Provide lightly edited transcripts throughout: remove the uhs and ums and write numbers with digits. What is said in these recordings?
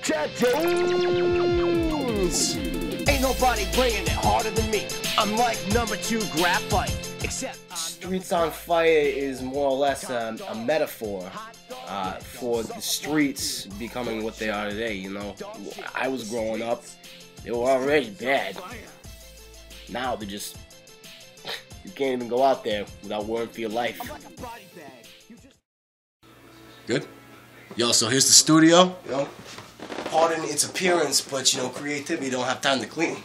Chad Jones. Ain't nobody bringing it harder than me. I'm like #2 graphite, except Streets on Fire is more or less a metaphor for the streets becoming what they are today, you know. I was growing up, they were already bad. Now they're just, you can't even go out there without worrying for your life. Good? Yo, so here's the studio, you know. Pardon its appearance, but you know, creativity don't have time to clean.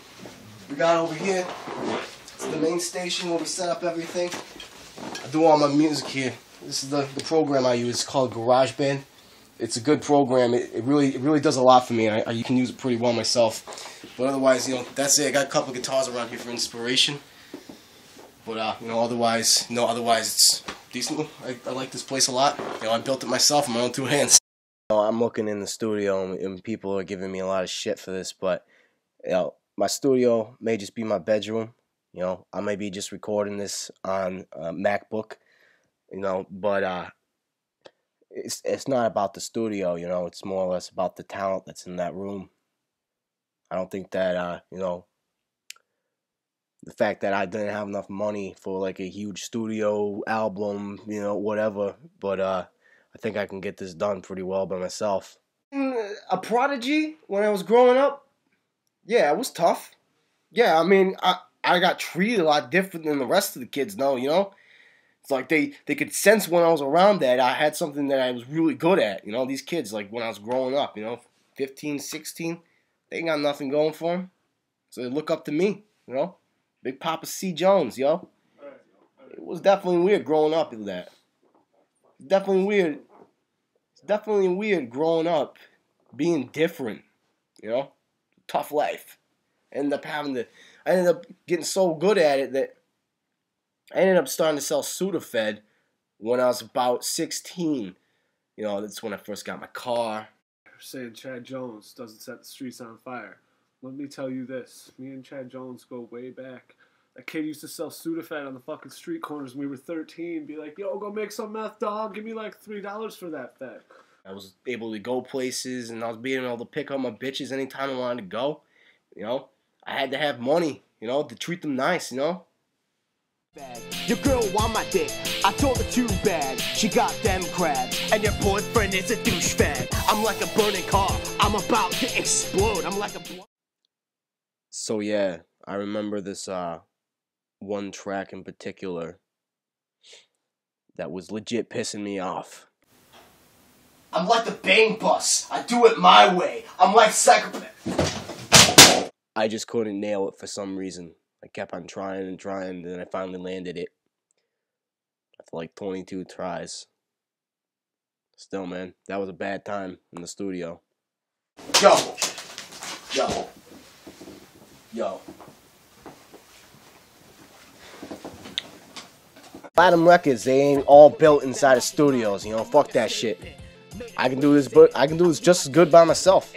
We got over here, it's the main station where we set up everything. I do all my music here. This is the program I use. It's called GarageBand. It's a good program. It really does a lot for me. You can use it pretty well myself. But otherwise, you know, that's it. I got a couple of guitars around here for inspiration. But you know, otherwise it's decent. I like this place a lot. You know, I built it myself with my own 2 hands. You know, I'm looking in the studio, and people are giving me a lot of shit for this. But you know, my studio may just be my bedroom. You know, I may be just recording this on a MacBook, you know, but it's not about the studio, you know, it's more or less about the talent that's in that room. I don't think that, you know, the fact that I didn't have enough money for like a huge studio album, you know, whatever, but I think I can get this done pretty well by myself. A prodigy when I was growing up? Yeah, it was tough. Yeah, I mean, I got treated a lot different than the rest of the kids, though, you know? It's like they could sense when I was around that I had something that I was really good at, you know? These kids, like, when I was growing up, you know, 15, 16, they ain't got nothing going for them. So they look up to me, you know? Big Papa C. Jones, yo. It was definitely weird growing up with that. It's definitely weird. It's definitely weird growing up, being different, you know? Tough life. I ended up getting so good at it that I ended up starting to sell Sudafed when I was about 16. You know, that's when I first got my car. Saying Chad Jones doesn't set the streets on fire. Let me tell you this. Me and Chad Jones go way back. That kid used to sell Sudafed on the fucking street corners when we were 13. Be like, yo, go make some meth, dog. Give me like $3 for that Fed. I was able to go places, and I was being able to pick up my bitches anytime I wanted to go. You know? I had to have money, you know, to treat them nice, you know? Your girl want my dick, I told her too bad. She got them crabs, and your boyfriend is a douchebag. I'm like a burning car, I'm about to explode. I'm like a... So yeah, I remember this one track in particular that was legit pissing me off. I'm like the bang bus, I do it my way. I'm like psychopath. I just couldn't nail it for some reason. I kept on trying and trying, and then I finally landed it. After like 22 tries. Still, man, that was a bad time in the studio. Yo! Platinum Records, they ain't all built inside of studios, you know, fuck that shit. I can do this, but I can do this just as good by myself,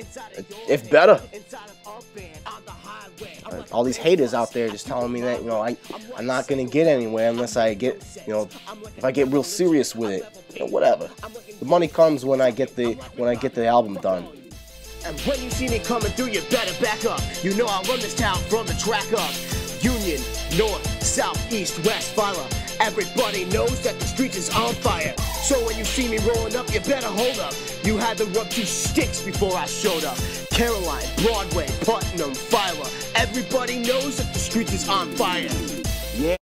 if better. All these haters out there just telling me that, you know, I'm not gonna get anywhere unless I get, you know, if I get real serious with it. You know, whatever. The money comes when I get the album done. And when you see me coming through, you better back up. You know I run this town from the track up. Union, North, South, East, West, Fire. Everybody knows that the streets is on fire. So when you see me rolling up, you better hold up. You had to rub 2 sticks before I showed up. Caroline, Broadway, Putnam, Fire. Everybody knows that the streets is on fire. Yeah.